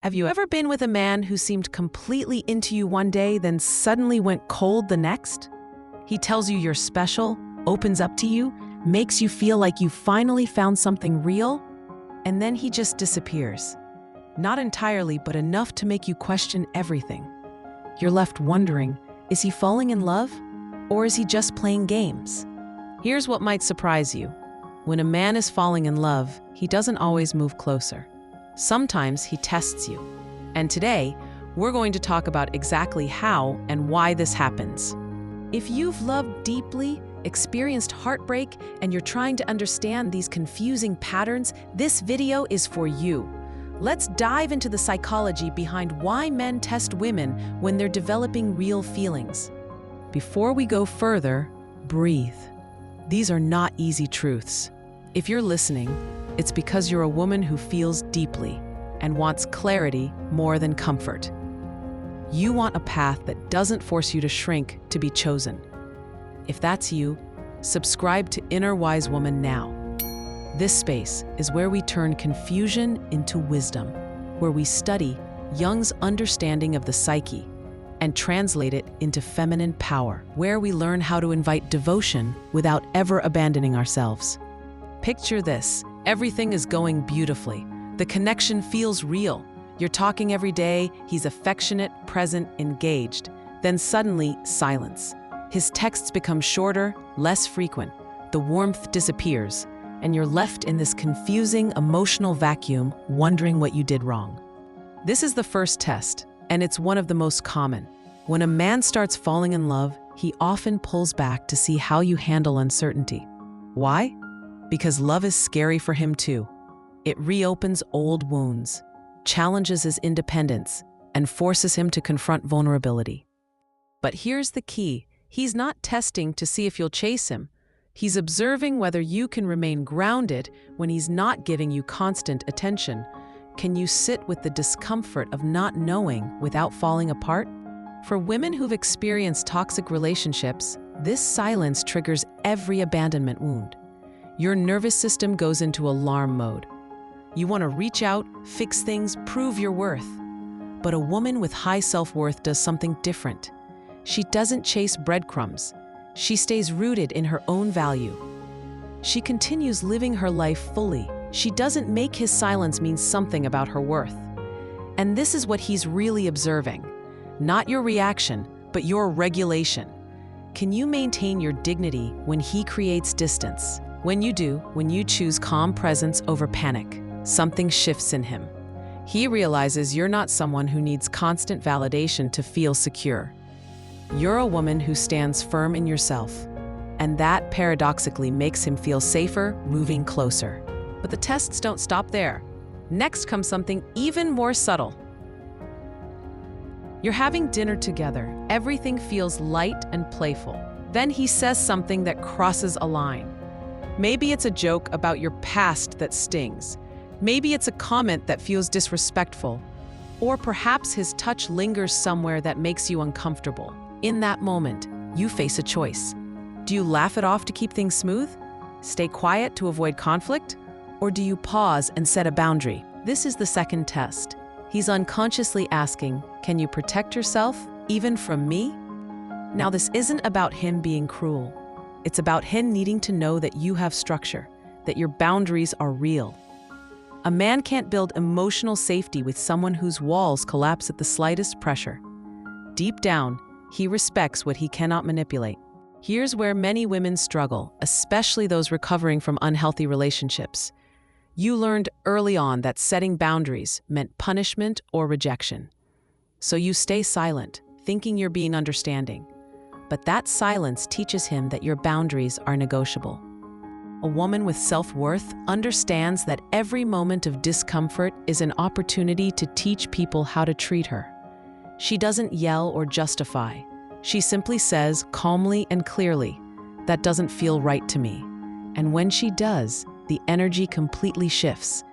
Have you ever been with a man who seemed completely into you one day, then suddenly went cold the next? He tells you you're special, opens up to you, makes you feel like you finally found something real, and then he just disappears. Not entirely, but enough to make you question everything. You're left wondering, is he falling in love? Or is he just playing games? Here's what might surprise you. When a man is falling in love, he doesn't always move closer. Sometimes he tests you. And today, we're going to talk about exactly how and why this happens. If you've loved deeply, experienced heartbreak, and you're trying to understand these confusing patterns, this video is for you. Let's dive into the psychology behind why men test women when they're developing real feelings. Before we go further, breathe. These are not easy truths. If you're listening, it's because you're a woman who feels deeply and wants clarity more than comfort. You want a path that doesn't force you to shrink to be chosen. If that's you, subscribe to Inner Wise Woman now. This space is where we turn confusion into wisdom, where we study Jung's understanding of the psyche and translate it into feminine power, where we learn how to invite devotion without ever abandoning ourselves. Picture this. Everything is going beautifully. The connection feels real. You're talking every day, he's affectionate, present, engaged. Then suddenly, silence. His texts become shorter, less frequent. The warmth disappears, and you're left in this confusing, emotional vacuum, wondering what you did wrong. This is the first test, and it's one of the most common. When a man starts falling in love, he often pulls back to see how you handle uncertainty. Why? Because love is scary for him too. It reopens old wounds, challenges his independence, and forces him to confront vulnerability. But here's the key. He's not testing to see if you'll chase him. He's observing whether you can remain grounded when he's not giving you constant attention. Can you sit with the discomfort of not knowing without falling apart? For women who've experienced toxic relationships, this silence triggers every abandonment wound. Your nervous system goes into alarm mode. You want to reach out, fix things, prove your worth. But a woman with high self-worth does something different. She doesn't chase breadcrumbs. She stays rooted in her own value. She continues living her life fully. She doesn't make his silence mean something about her worth. And this is what he's really observing. Not your reaction, but your regulation. Can you maintain your dignity when he creates distance? When you do, when you choose calm presence over panic, something shifts in him. He realizes you're not someone who needs constant validation to feel secure. You're a woman who stands firm in yourself, and that paradoxically makes him feel safer moving closer. But the tests don't stop there. Next comes something even more subtle. You're having dinner together. Everything feels light and playful. Then he says something that crosses a line. Maybe it's a joke about your past that stings. Maybe it's a comment that feels disrespectful. Or perhaps his touch lingers somewhere that makes you uncomfortable. In that moment, you face a choice. Do you laugh it off to keep things smooth? Stay quiet to avoid conflict? Or do you pause and set a boundary? This is the second test. He's unconsciously asking, can you protect yourself, even from me? Now, this isn't about him being cruel. It's about him needing to know that you have structure, that your boundaries are real. A man can't build emotional safety with someone whose walls collapse at the slightest pressure. Deep down, he respects what he cannot manipulate. Here's where many women struggle, especially those recovering from unhealthy relationships. You learned early on that setting boundaries meant punishment or rejection. So you stay silent, thinking you're being understanding. But that silence teaches him that your boundaries are negotiable. A woman with self-worth understands that every moment of discomfort is an opportunity to teach people how to treat her. She doesn't yell or justify. She simply says calmly and clearly, "That doesn't feel right to me." And when she does, the energy completely shifts.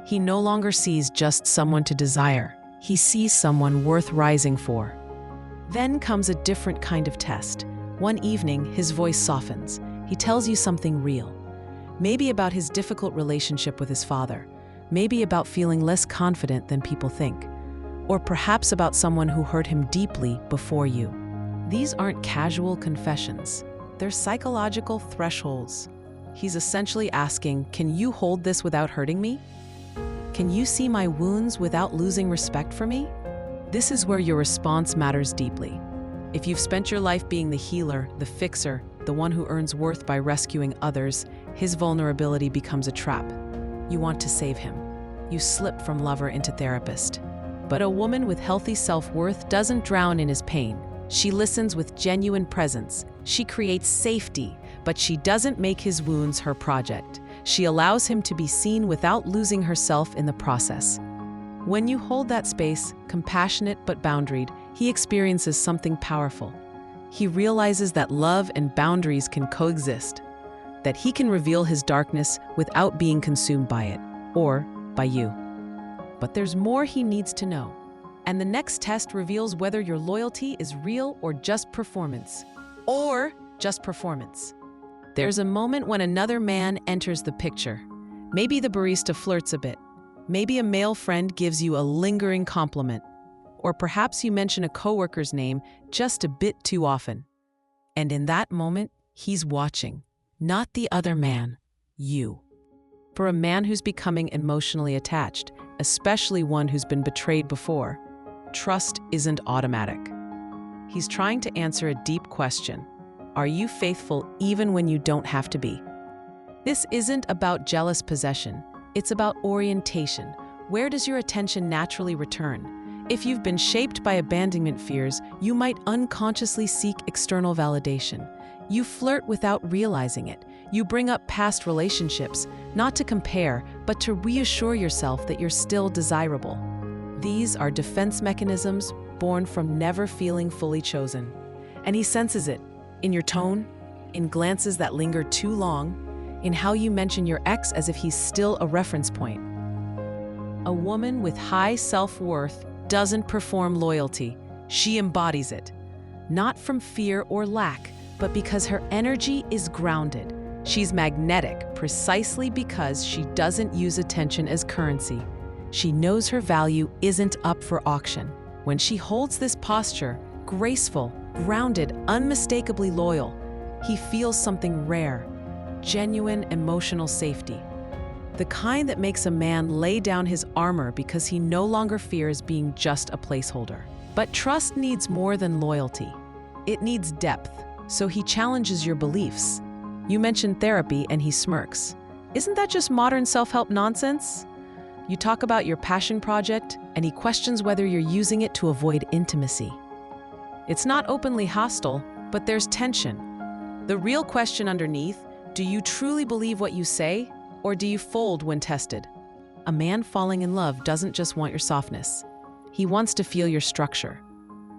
He no longer sees just someone to desire. He sees someone worth rising for. Then comes a different kind of test. One evening, his voice softens. He tells you something real. Maybe about his difficult relationship with his father. Maybe about feeling less confident than people think. or perhaps about someone who hurt him deeply before you. These aren't casual confessions. They're psychological thresholds. He's essentially asking, can you hold this without hurting me? Can you see my wounds without losing respect for me? This is where your response matters deeply. If you've spent your life being the healer, the fixer, the one who earns worth by rescuing others, his vulnerability becomes a trap. You want to save him. You slip from lover into therapist. But a woman with healthy self-worth doesn't drown in his pain. She listens with genuine presence. She creates safety, but she doesn't make his wounds her project. She allows him to be seen without losing herself in the process. When you hold that space, compassionate but boundaried, he experiences something powerful. He realizes that love and boundaries can coexist, that he can reveal his darkness without being consumed by it, or by you. But there's more he needs to know. And the next test reveals whether your loyalty is real or just performance. There's a moment when another man enters the picture. Maybe the barista flirts a bit. Maybe a male friend gives you a lingering compliment. Or perhaps you mention a coworker's name just a bit too often. And in that moment, he's watching. Not the other man, you. For a man who's becoming emotionally attached, especially one who's been betrayed before, trust isn't automatic. He's trying to answer a deep question. Are you faithful even when you don't have to be? This isn't about jealous possession. It's about orientation. Where does your attention naturally return? If you've been shaped by abandonment fears, you might unconsciously seek external validation. You flirt without realizing it. You bring up past relationships, not to compare, but to reassure yourself that you're still desirable. These are defense mechanisms born from never feeling fully chosen. And he senses it in your tone, in glances that linger too long, in how you mention your ex as if he's still a reference point. A woman with high self-worth doesn't perform loyalty. She embodies it. Not from fear or lack, but because her energy is grounded. She's magnetic precisely because she doesn't use attention as currency. She knows her value isn't up for auction. When she holds this posture, graceful, grounded, unmistakably loyal, he feels something rare, genuine emotional safety. The kind that makes a man lay down his armor because he no longer fears being just a placeholder. But trust needs more than loyalty. It needs depth, so he challenges your beliefs. You mention therapy and he smirks. Isn't that just modern self-help nonsense? You talk about your passion project and he questions whether you're using it to avoid intimacy. It's not openly hostile, but there's tension. The real question underneath: do you truly believe what you say, or do you fold when tested? A man falling in love doesn't just want your softness. He wants to feel your structure.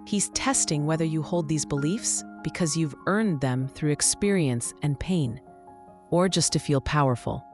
He's testing whether you hold these beliefs because you've earned them through experience and pain, or just to feel powerful.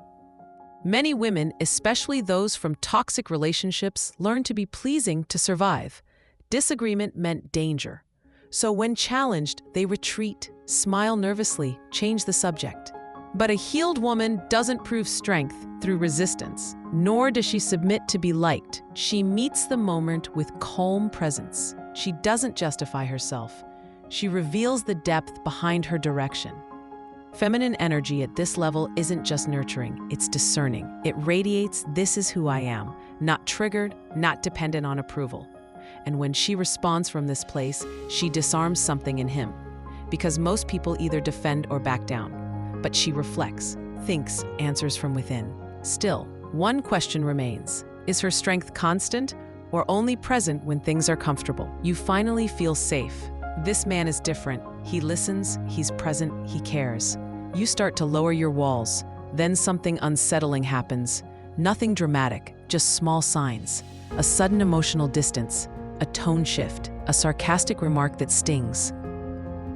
Many women, especially those from toxic relationships, learn to be pleasing to survive. Disagreement meant danger. So when challenged, they retreat, smile nervously, change the subject. But a healed woman doesn't prove strength through resistance, nor does she submit to be liked. She meets the moment with calm presence. She doesn't justify herself. She reveals the depth behind her direction. Feminine energy at this level isn't just nurturing, it's discerning. It radiates, "This is who I am," not triggered, not dependent on approval. And when she responds from this place, she disarms something in him. Because most people either defend or back down. But she reflects, thinks, answers from within. Still, one question remains. Is her strength constant or only present when things are comfortable? You finally feel safe. This man is different. He listens, he's present, he cares. You start to lower your walls. Then something unsettling happens. Nothing dramatic, just small signs. A sudden emotional distance, a tone shift, a sarcastic remark that stings.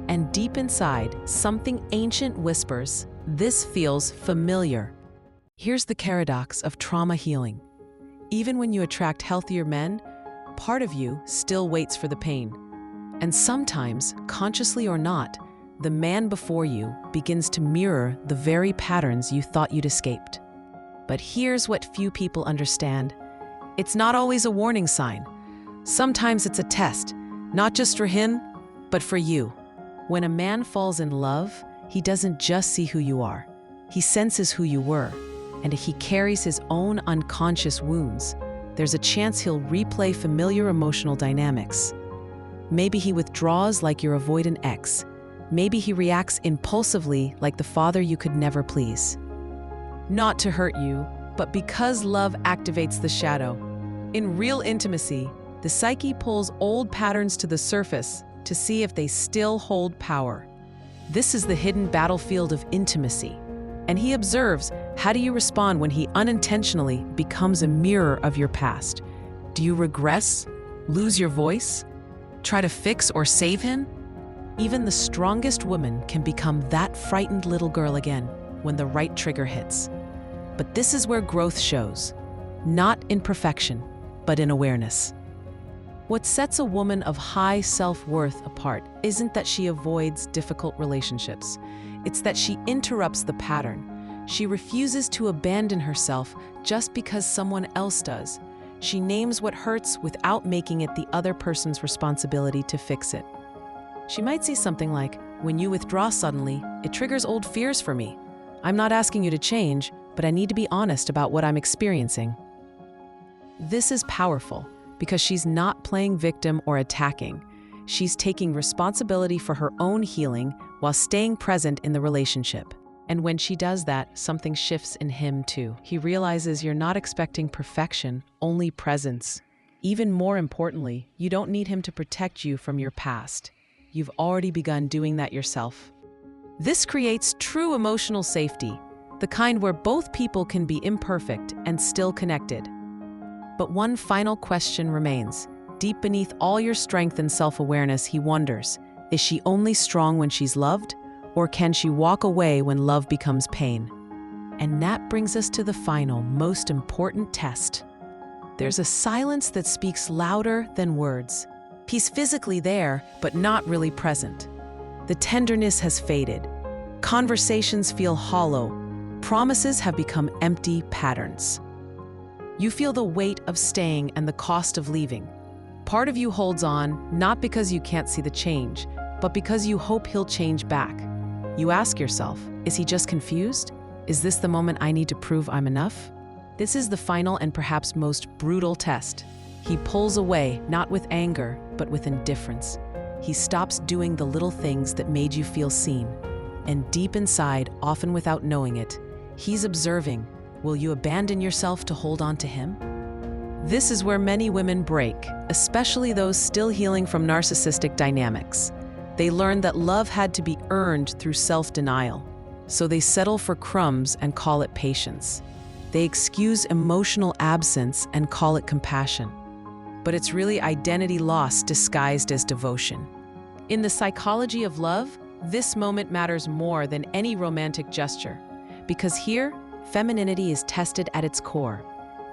And deep inside, something ancient whispers, "This feels familiar." Here's the paradox of trauma healing. Even when you attract healthier men, part of you still waits for the pain. And sometimes, consciously or not, the man before you begins to mirror the very patterns you thought you'd escaped. But here's what few people understand. It's not always a warning sign. Sometimes it's a test, not just for him, but for you. When a man falls in love, he doesn't just see who you are. He senses who you were, and if he carries his own unconscious wounds, there's a chance he'll replay familiar emotional dynamics. Maybe he withdraws like your avoidant ex. Maybe he reacts impulsively like the father you could never please. Not to hurt you, but because love activates the shadow. In real intimacy, the psyche pulls old patterns to the surface to see if they still hold power. This is the hidden battlefield of intimacy. And he observes, how do you respond when he unintentionally becomes a mirror of your past? Do you regress? Lose your voice? Try to fix or save him? Even the strongest woman can become that frightened little girl again when the right trigger hits. But this is where growth shows, not in perfection, but in awareness. What sets a woman of high self-worth apart isn't that she avoids difficult relationships. It's that she interrupts the pattern. She refuses to abandon herself just because someone else does. She names what hurts without making it the other person's responsibility to fix it. She might say something like, "When you withdraw suddenly, it triggers old fears for me. I'm not asking you to change, but I need to be honest about what I'm experiencing." This is powerful because she's not playing victim or attacking. She's taking responsibility for her own healing while staying present in the relationship. And when she does that, something shifts in him too. He realizes you're not expecting perfection, only presence. Even more importantly, you don't need him to protect you from your past. You've already begun doing that yourself. This creates true emotional safety, the kind where both people can be imperfect and still connected. But one final question remains. Deep beneath all your strength and self-awareness, he wonders, is she only strong when she's loved, or can she walk away when love becomes pain? And that brings us to the final, most important test. There's a silence that speaks louder than words. He's physically there, but not really present. The tenderness has faded. Conversations feel hollow. Promises have become empty patterns. You feel the weight of staying and the cost of leaving. Part of you holds on, not because you can't see the change, but because you hope he'll change back. You ask yourself, is he just confused? Is this the moment I need to prove I'm enough? This is the final and perhaps most brutal test. He pulls away, not with anger, but with indifference. He stops doing the little things that made you feel seen. And deep inside, often without knowing it, he's observing, will you abandon yourself to hold on to him? This is where many women break, especially those still healing from narcissistic dynamics. They learn that love had to be earned through self-denial, so they settle for crumbs and call it patience. They excuse emotional absence and call it compassion. But it's really identity loss disguised as devotion. In the psychology of love, this moment matters more than any romantic gesture, because here, femininity is tested at its core,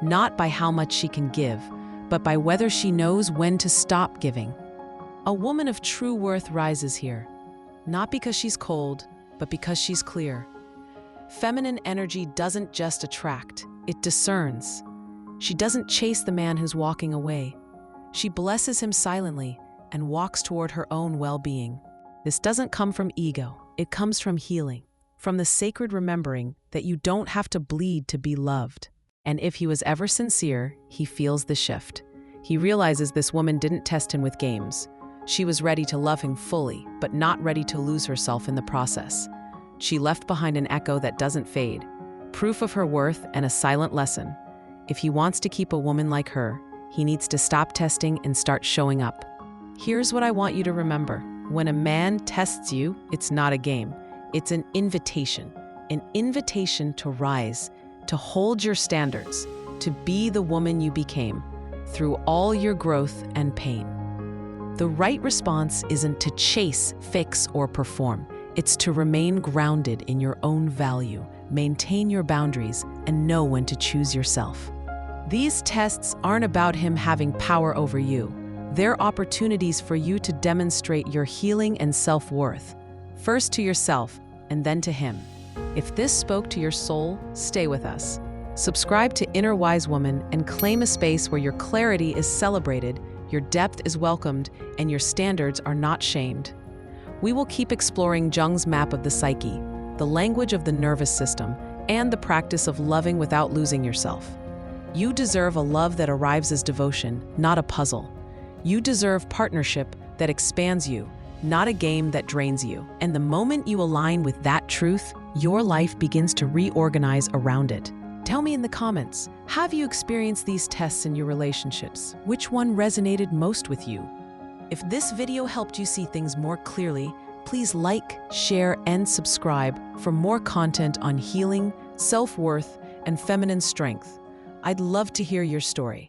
not by how much she can give, but by whether she knows when to stop giving. A woman of true worth rises here, not because she's cold, but because she's clear. Feminine energy doesn't just attract, it discerns. She doesn't chase the man who's walking away. She blesses him silently and walks toward her own well-being. This doesn't come from ego, it comes from healing, from the sacred remembering that you don't have to bleed to be loved. And if he was ever sincere, he feels the shift. He realizes this woman didn't test him with games. She was ready to love him fully, but not ready to lose herself in the process. She left behind an echo that doesn't fade, proof of her worth and a silent lesson. If he wants to keep a woman like her, he needs to stop testing and start showing up. Here's what I want you to remember. When a man tests you, it's not a game. It's an invitation to rise, to hold your standards, to be the woman you became through all your growth and pain. The right response isn't to chase, fix, or perform. It's to remain grounded in your own value, maintain your boundaries, and know when to choose yourself. These tests aren't about him having power over you. They're opportunities for you to demonstrate your healing and self-worth, first to yourself and then to him. If this spoke to your soul, stay with us. Subscribe to Inner Wise Woman and claim a space where your clarity is celebrated, your depth is welcomed, and your standards are not shamed. We will keep exploring Jung's map of the psyche, the language of the nervous system, and the practice of loving without losing yourself. You deserve a love that arrives as devotion, not a puzzle. You deserve partnership that expands you, not a game that drains you. And the moment you align with that truth, your life begins to reorganize around it. Tell me in the comments, have you experienced these tests in your relationships? Which one resonated most with you? If this video helped you see things more clearly, please like, share, and subscribe for more content on healing, self-worth, and feminine strength. I'd love to hear your story.